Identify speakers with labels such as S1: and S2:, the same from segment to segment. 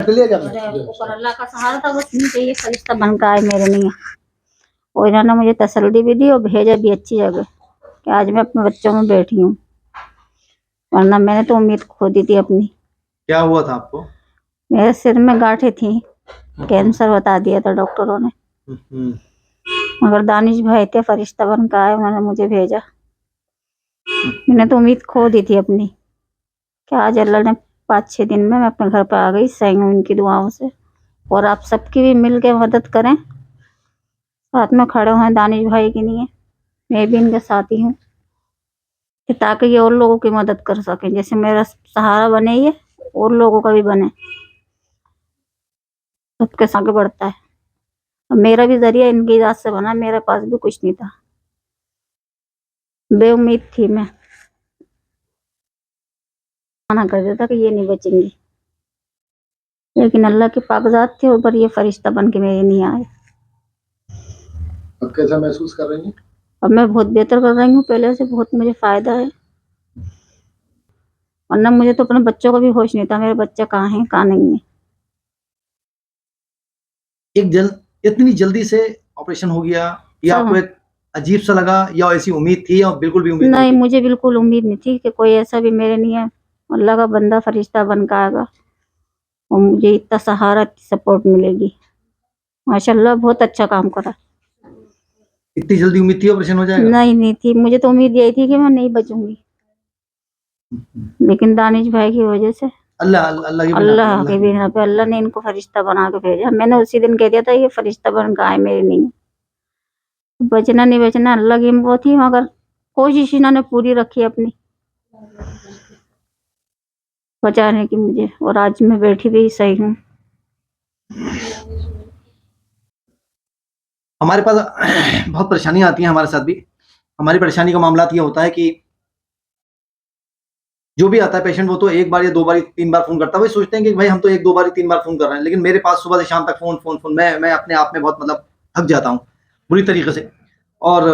S1: ऊपर अल्लाह का सहारा था, बस नीचे ये फरिश्ता बन का आए मेरे लिए। और इन्होंने मुझे तसल्ली भी दी और भेजा भी अच्छी जगह कि आज मैं अपने बच्चों में बैठी हूँ, वरना मैंने तो उम्मीद खो दी थी अपनी।
S2: क्या हुआ था आपको?
S1: मेरे सिर में गांठें थी, कैंसर बता दिया था डॉक्टरों ने। मगर दानिश भाई थे, फरिश्ता बन का आए, उन्होंने मुझे भेजा। मैंने तो उम्मीद खो दी थी अपनी कि आज अल्लाह ने 5-6 दिन में मैं अपने घर पर आ गई, सही हूँ उनकी दुआओं से। और आप सबकी भी मिल के मदद करें, साथ में खड़े हुए दानिश भाई के लिए, मैं भी इनके साथ ही हूँ, ताकि ये और लोगों की मदद कर सकें। जैसे मेरा सहारा बने, ये और लोगों का भी बने, सबके आगे बढ़ता है। और मेरा भी जरिया इनकी इजाज़त से बना, मेरे पास भी कुछ नहीं था, बेउम्मीद थी मैं, मना कर देता कि ये नहीं बचेंगी, लेकिन अल्लाह की पाकज़ात थी ऊपर, ये फरिश्ता बन के मेरे नहीं आए।
S2: अब कैसा महसूस कर रही हैं?
S1: अब मैं बहुत बेहतर कर रही हूँ, पहले से बहुत मुझे फ़ायदा है। वरना मुझे तो अपने बच्चों का भी होश नहीं था, मेरे बच्चे कहाँ हैं कहाँ नहीं है।
S2: इतनी जल्दी से ऑपरेशन हो गया, या आपको एक अजीब सा लगा, या ऐसी उम्मीद थी, या बिल्कुल भी उम्मीद
S1: नहीं? मुझे बिल्कुल उम्मीद नहीं थी कि कोई ऐसा भी मेरे लिए अल्लाह का बंदा फरिश्ता बन कर आएगा और मुझे इतना सहारा, सपोर्ट मिलेगी। माशाल्लाह बहुत अच्छा काम करा।
S2: इतनी जल्दी उम्मीद थी ऑपरेशन हो जाएगा?
S1: नहीं थी, मुझे तो उम्मीद यही थी कि मैं नहीं बचूंगी, लेकिन दानिश भाई की वजह से, अल्लाह के बिना पे अल्लाह ने इनको फरिश्ता बना के भेजा। मैंने उसी दिन कह दिया था ये फरिश्ता बन के आए मेरे लिए। बचना नहीं बचना अल्लाह की वो थी, मगर कोशिश इन्होंने पूरी रखी अपनी बचाने की मुझे, और आज मैं बैठी भी सही हूँ।
S2: हमारे पास बहुत परेशानियां आती हैं, हमारे साथ भी। हमारी परेशानी का मामला ये होता है कि जो भी आता है पेशेंट, वो तो एक बार या 2 बार 3 बार फोन करता है। वो सोचते हैं कि भाई हम तो 1-2 बार 3 बार फोन कर रहे हैं, लेकिन मेरे पास सुबह से शाम तक फोन। मैं अपने आप में बहुत मतलब थक जाता हूँ बुरी तरीके से। और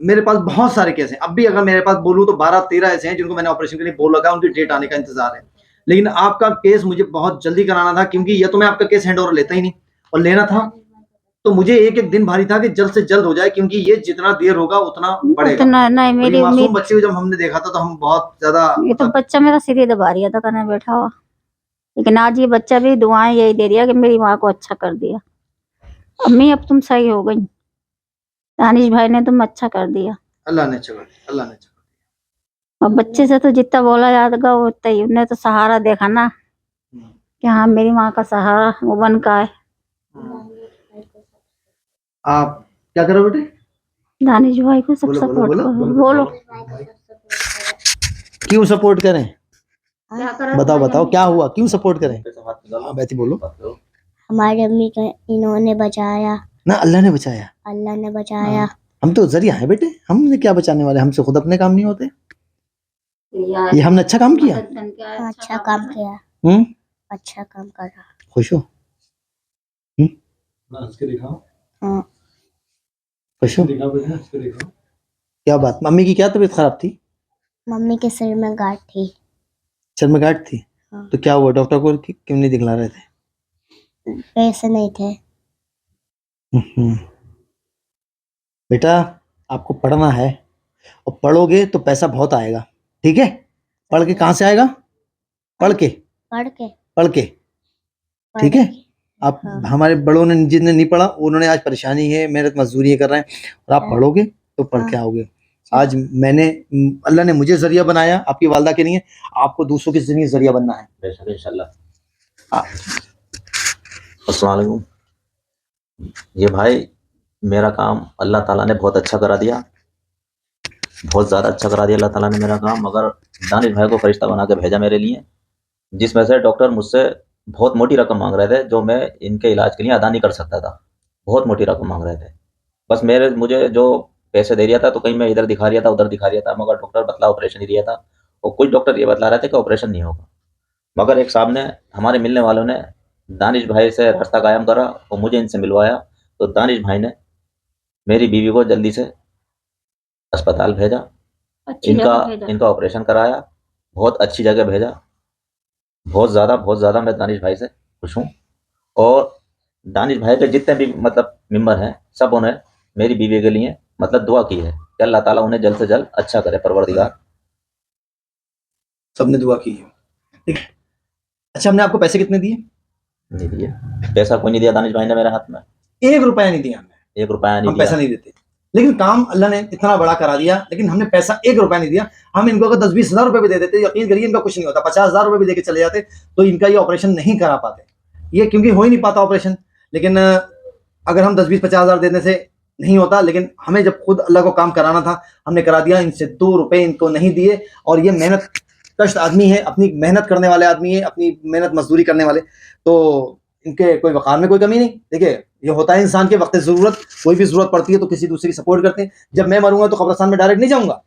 S2: मेरे पास बहुत सारे केस हैं। अब भी अगर मेरे पास बोलूँ तो 12-13 ऐसे हैं जिनको मैंने ऑपरेशन के लिए बोल रखा है, उनकी डेट आने का इंतजार है। लेकिन आपका केस मुझे बहुत जल्दी कराना था, क्योंकि ये तो मैं आपका केस हैंड ओवर लेता ही नहीं, और लेना था तो मुझे एक दिन भारी था कि जल्द से जल्द हो जाए, क्योंकि ये जितना देर होगा उतना बढ़ेगा।
S1: नहीं, मेरी
S2: मासूम बच्चे को जब हमने देखा था तो हम बहुत ज्यादा,
S1: ये तो बच्चा मेरा सिर ही दबा रहा था करने बैठा हुआ, लेकिन आज ये बच्चा भी दुआएं यही दे रही है कि मेरी माँ को अच्छा कर दिया, अम्मी अब तुम सही हो गई, दानिश भाई ने तुम अच्छा कर दिया।
S2: अल्लाह ने अच्छा कर दिया, अल्लाह ने अच्छा कर दिया।
S1: और बच्चे से तो जितना बोला जाएगा वो उतना ही, उन्हें तो सहारा देखा ना कि हाँ मेरी माँ का सहारा वो बन का है।
S2: आप क्या करो बेटे?
S1: दानिश भाई को सब सपोर्ट करो। बोलो
S3: क्यों सपोर्ट करें? बताओ क्या हुआ, क्यों सपोर्ट करें? बैठी बोलो।
S4: हमारी अम्मी को इन्होंने बचाया
S3: ना, अल्लाह ने बचाया,
S4: अल्लाह ने बचाया।
S3: हम तो जरिया है बेटे, हमने क्या बचाने वाले, हमसे खुद अपने काम नहीं होते। ये हमने अच्छा काम किया,
S4: अच्छा काम किया, अच्छा काम करा।
S3: खुश हो?
S4: हाँ।
S3: खुश हो? क्या बात, मम्मी की क्या तबीयत खराब थी?
S4: मम्मी के सिर में गांठ थी।
S3: सिर में गांठ थी?
S4: हाँ।
S3: तो क्या हुआ, डॉक्टर को क्यों नहीं दिखला रहे थे?
S4: पैसे नहीं थे।
S3: बेटा आपको पढ़ना है, और पढ़ोगे तो पैसा बहुत आएगा, ठीक है? पढ़ के कहाँ से आएगा? पढ़ के, ठीक है? आप
S4: हाँ।
S3: हमारे बड़ों ने, जिन्हें नहीं पढ़ा उन्होंने आज परेशानी है, मेहनत मजदूरी कर रहे हैं, और आप पढ़ोगे तो पढ़ के आओगे। आज मैंने, अल्लाह ने मुझे जरिया बनाया आपकी वालदा के लिए, आपको दूसरों के लिए जरिया बनना है इंशाल्लाह।
S5: अस्सलाम वालेकुम। ये भाई मेरा काम अल्लाह ताला ने बहुत अच्छा करा दिया, बहुत ज़्यादा अच्छा करा दिया अल्लाह ताला ने मेरा काम। मगर दानिश भाई को फरिश्ता बना के भेजा मेरे लिए, जिसमें से डॉक्टर मुझसे बहुत मोटी रकम मांग रहे थे, जो मैं इनके इलाज के लिए अदा नहीं कर सकता था। बहुत मोटी रकम मांग रहे थे। बस मुझे जो पैसे दे दिया था, तो कहीं मैं इधर दिखा रहा था उधर दिखा रहा था, मगर डॉक्टर बतला ऑपरेशन ही दिया था, और कुछ डॉक्टर ये बतला रहे थे कि ऑपरेशन नहीं होगा। मगर एक साहब ने, हमारे मिलने वालों ने दानिश भाई से रास्ता कायम करा और मुझे इनसे मिलवाया। तो दानिश भाई ने मेरी बीवी को जल्दी से अस्पताल भेजा, इनका ऑपरेशन कराया, बहुत अच्छी जगह भेजा। बहुत ज़्यादा मैं दानिश भाई से खुश हूँ। और दानिश भाई के जितने भी मतलब मेंबर हैं, सबों ने मेरी बीवी के लिए मतलब दुआ की है कि अल्लाह ताला उन्हें जल्द से जल्द अच्छा करे, परवरदिगार।
S3: सबने दुआ की है, ठीक। अच्छा, हमने आपको पैसे कितने दिए?
S5: नहीं दिए, पैसा कोई नहीं दिया दानिश भाई ने मेरे हाथ में,
S3: 1 रुपया नहीं दिया हमने।
S5: 1 रुपया नहीं
S3: हम
S5: दिया।
S3: पैसा नहीं देते, लेकिन काम अल्लाह ने इतना बड़ा करा दिया, लेकिन हमने पैसा 1 रुपया नहीं दिया। हम इनको अगर 10-20 हज़ार रुपए भी दे देते, यकीन करिए इनका कुछ नहीं होता। 50 हज़ार रुपए भी देके चले जाते तो इनका ये ऑपरेशन नहीं करा पाते, ये क्योंकि हो ही नहीं पाता ऑपरेशन। लेकिन अगर हम 10-20-50 हज़ार देने से नहीं होता, लेकिन हमें जब खुद अल्लाह को काम कराना था, हमने करा दिया। इनसे 2 रुपए इनको नहीं दिए। और ये मेहनत कष्ट आदमी है, अपनी मेहनत करने वाले आदमी है, अपनी मेहनत मजदूरी करने वाले, तो इनके कोई वकार में कोई कमी नहीं। देखिए, ये होता है इंसान के वक्त ज़रूरत, कोई भी ज़रूरत पड़ती है तो किसी दूसरे की सपोर्ट करते हैं। जब मैं मरूंगा तो कब्रिस्तान में डायरेक्ट नहीं जाऊंगा,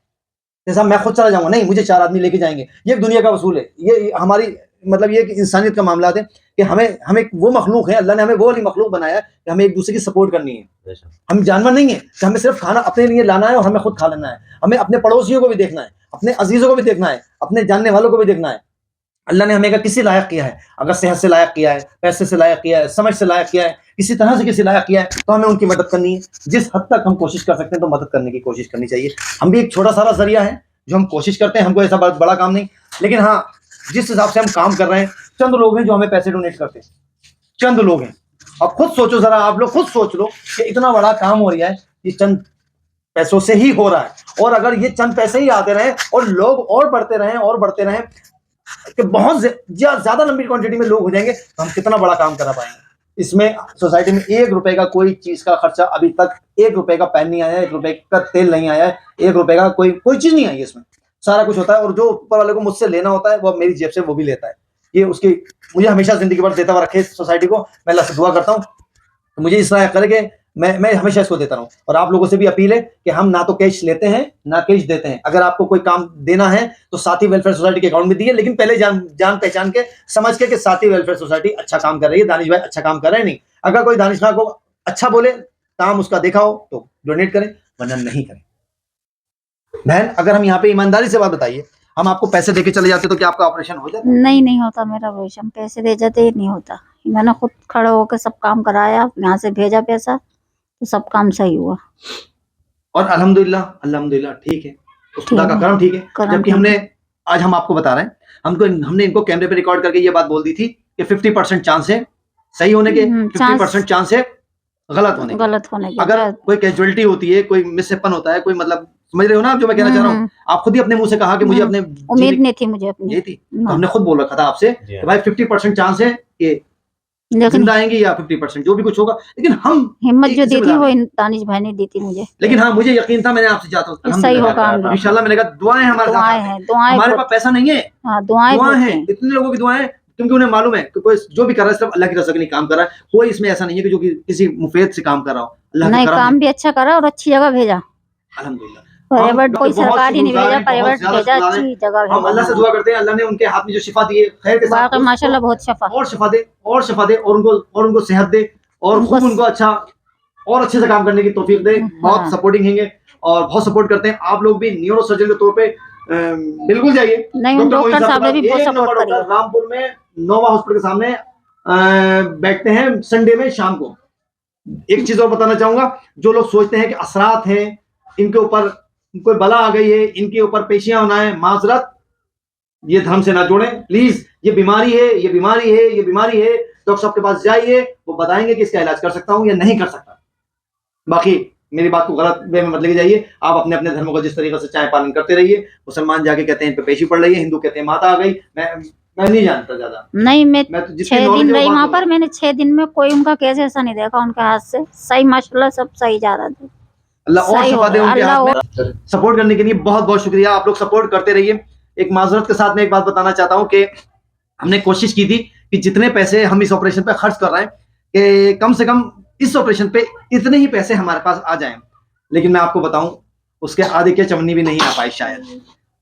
S3: जैसा मैं खुद चला जाऊंगा, नहीं, मुझे 4 आदमी लेके जाएंगे। ये एक दुनिया का वसूल है, ये हमारी मतलब ये एक इंसानियत का मामला है कि हमें वो मखलूक है, अल्लाह ने हमें वो वाली मखलूक बनाया है कि हमें एक दूसरे की सपोर्ट करनी है।
S5: बेशक।
S3: हम जानवर नहीं है कि हमें सिर्फ खाना अपने लिए लाना है और हमें खुद खा लेना है। हमें अपने पड़ोसियों को भी देखना है, अपने अजीजों को भी देखना है, अपने जानने वालों को भी देखना है। अल्लाह ने हमें अगर किसी लायक किया है, अगर सेहत से लायक किया है, पैसे से लायक किया है, समझ से लायक किया है, किसी तरह से किसी लायक किया है, तो हमें उनकी मदद करनी है। जिस हद तक हम कोशिश कर सकते हैं तो मदद करने की कोशिश करनी चाहिए। हम भी एक छोटा सारा जरिया है जो हम कोशिश करते हैं, हमको ऐसा बड़ा काम नहीं। लेकिन हाँ, जिस हिसाब से हम काम कर रहे हैं, चंद लोग हैं जो हमें पैसे डोनेट करते हैं, चंद लोग हैं। अब खुद सोचो जरा, आप लोग खुद सोच लो कि इतना बड़ा काम हो रहा है, ये चंद पैसों से ही हो रहा है। और अगर ये चंद पैसे ही आते रहे और लोग और बढ़ते रहें कि बहुत ज्यादा लंबी क्वांटिटी में लोग हो जाएंगे, तो हम कितना बड़ा काम करा पाएंगे। इसमें सोसाइटी में 1 रुपए का कोई चीज का खर्चा अभी तक, 1 रुपए का पेन नहीं आया, 1 रुपए का तेल नहीं आया है, 1 रुपए का कोई चीज नहीं आई है। इसमें सारा कुछ होता है, और जो ऊपर वाले को मुझसे लेना होता है वो मेरी जेब से वो भी लेता है। ये उसकी मुझे हमेशा जिंदगी भर देता हुआ रखे सोसाइटी को। मैं अल्लाह से दुआ करता हूँ तो मुझे इस तरह करे कि मैं हमेशा इसको देता रहूं। और आप लोगों से भी अपील है कि हम ना तो कैश लेते हैं ना कैश देते हैं। अगर आपको कोई काम देना है तो साथी वेलफेयर सोसाइटी के अकाउंट में दिए, लेकिन पहले जान पहचान के समझ के कि साथी वेलफेयर सोसाइटी अच्छा काम कर रही है, दानिश भाई अच्छा काम कर रहे हैं। नहीं, अगर कोई दानिश भाई को अच्छा बोले, काम उसका देखा हो तो डोनेट करें, वरना नहीं करें। बहन, अगर हम यहाँ पे ईमानदारी से बात बताइए, हम आपको पैसे देके चले जाते तो क्या आपका ऑपरेशन हो जाता?
S1: नहीं होता मेरा ऑपरेशन, पैसे दे जाते ही नहीं होता। मैंने खुद खड़े होकर सब काम कराया, यहाँ से भेजा पैसा तो सब काम सही हुआ।
S3: और अल्हम्दुलिल्लाह ठीक है, उस खुदा का करम ठीक है।
S1: करम
S3: जबकि
S1: ठीक
S3: हमने आज हम आपको बता रहे हैं, हमने इनको कैमरे पे रिकॉर्ड करके ये बात बोल दी थी कि 50% चांस है सही होने के, 50% चांस है गलत होने के। अगर कोई कैजुअलिटी होती है, कोई मिसहैपन होता है, कोई मतलब समझ रहे हो ना आप जो मैं कहना चाह रहा हूँ। आप खुद ही अपने मुंह से कहा कि मुझे अपने
S1: उम्मीद नहीं थी मुझे अपनी,
S3: ये थी, तो हमने खुद बोल रखा था आपसे कि भाई 50% चांस है कि
S1: लेकिन
S3: जिंदा आएंगे या 50% जो भी कुछ होगा। लेकिन हम
S1: हिम्मत जो दी थी वो दानिश भाई ने दी थी मुझे।
S3: लेकिन हाँ, मुझे यकीन था, मैंने आपसे चाहता हूँ
S1: सही होगा।
S3: इंशाल्लाह। मैंने कहा दुआएं हमारे साथ हैं, हमारे पास पैसा नहीं है, दुआएं हैं, इतने लोगों की दुआएं, क्योंकि उन्हें मालूम है कि कोई जो भी कर रहा है सिर्फ अल्लाह की रज़ा के लिए काम कर रहा है। कोई इसमें ऐसा नहीं है कि जो कि किसी मुफेद से काम कर रहा हो। अल्लाह
S1: नहीं, काम भी अच्छा करा और अच्छी जगह भेजा।
S3: अल्हम्दुलिल्लाह,
S1: प्राइवेट कोई सरकारी नहीं भेजा, प्राइवेट भेजा, अच्छी जगह भेजा।
S3: हम अल्लाह से दुआ करते हैं अल्लाह ने उनके हाथ में जो शिफा दी है खैर के साथ,
S1: माशाल्लाह बहुत शिफा,
S3: और शिफा दे और उनको सेहत दे और खूब उनको अच्छा और अच्छे से काम करने की तौफीक दे। बहुत सपोर्टिंग हैं और बहुत सपोर्ट करते हैं। आप लोग भी न्यूरो सर्जन के तौर पे बिल्कुल जाइए।
S1: डॉक्टर साहब ने भी बहुत सपोर्ट करी।
S3: रामपुर में नोवा हॉस्पिटल के सामने बैठते हैं संडे में शाम को। एक चीज और बताना चाहूंगा, जो लोग सोचते हैं कि असरात हैं, इनके ऊपर कोई बला आ गई है, इनके ऊपर पेशियां होना है, माजरत, ये धर्म से ना जोड़ें प्लीज। ये बीमारी है, ये बीमारी है, ये बीमारी है। डॉक्टर साहब के पास जाइए, वो बताएंगे कि इसका इलाज कर सकता हूं या नहीं कर सकता। बाकी मेरी बात को गलत वे में मत लेके जाइए। आप अपने अपने धर्मों को जिस तरीके से चाहे पालन करते रहिए। मुसलमान जाके कहते हैं इन पे पेशी पड़ रही है, हिंदू कहते हैं माता आ गई। मैं नहीं जानता ज्यादा।
S1: नहीं, मैं
S3: तो
S1: 6 दिन रही वहां पर, मैंने 6 दिन में कोई उनका केस ऐसा नहीं देखा उनके हाथ से। सही माशाल्लाह सब सही जा रहा था।
S3: अल्लाह और शिफा दे उनके हाथ में। सपोर्ट करने के लिए बहुत बहुत शुक्रिया। आप लोग सपोर्ट करते रहिए। एक माजरत के साथ मैं एक बात बताना चाहता हूँ कि हमने कोशिश की थी कि जितने पैसे हम इस ऑपरेशन पे खर्च कर रहे हैं कि कम से कम इस ऑपरेशन पे इतने ही पैसे हमारे पास आ जाएं। लेकिन मैं आपको बताऊं, उसके आधे के चमनी भी नहीं आ पाई शायद।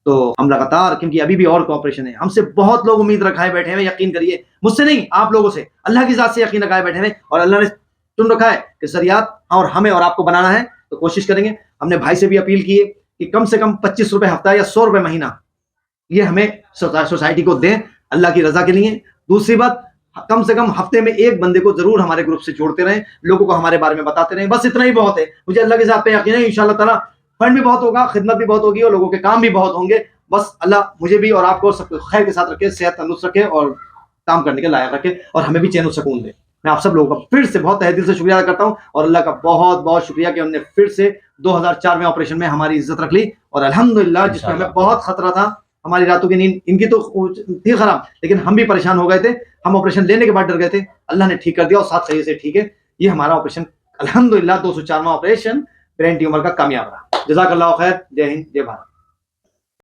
S3: तो हम लगातार, क्योंकि अभी भी और ऑपरेशन है, हमसे बहुत लोग उम्मीद रखाए बैठे हैं। यकीन करिए, मुझसे नहीं, आप लोगों से, अल्लाह की जात से यकीन रखाए बैठे हैं। और अल्लाह ने चुन रखा है कि सरियात और हमें और आपको बनाना है, तो कोशिश करेंगे। हमने भाई से भी अपील की है कि कम से कम 25 रुपए हफ्ता या 100 रुपए महीना ये हमें सोसाइटी को दें, अल्लाह की रजा के लिए। दूसरी बात,
S2: कम से कम हफ्ते में एक बंदे को जरूर हमारे ग्रुप से जोड़ते रहें, लोगों को हमारे बारे में बताते रहें। बस इतना ही बहुत है। मुझे अल्लाह के साथ पे यकीन है इंशाअल्लाह ताला फंड भी बहुत होगा, खिदमत भी बहुत होगी और लोगों के काम भी बहुत होंगे। बस अल्लाह मुझे भी और आपको सबको खैर के साथ रखे, सेहत तंदुरुस्त रखे और काम करने के लायक रखे और हमें भी चैन और सुकून दे। मैं आप सब लोगों का फिर से बहुत तहे दिल से शुक्रिया अदा करता हूँ और अल्लाह का बहुत बहुत शुक्रिया कि उन्होंने फिर से 2004 में ऑपरेशन में हमारी इज्जत रख ली और अल्हम्दुलिल्लाह जिसमें हमें बहुत खतरा था, हमारी रातों की नींद इनकी तो थी खराब, लेकिन हम भी परेशान हो गए थे। हम ऑपरेशन लेने के बाद डर गए थे, अल्लाह ने ठीक कर दिया और साथ सही से ठीक है। ये हमारा ऑपरेशन अल्हम्दुलिल्लाह 204वां ऑपरेशन ब्रेन ट्यूमर का कामयाब रहा। जज़ाकल्लाह खैर। जय हिंद, जय भारत।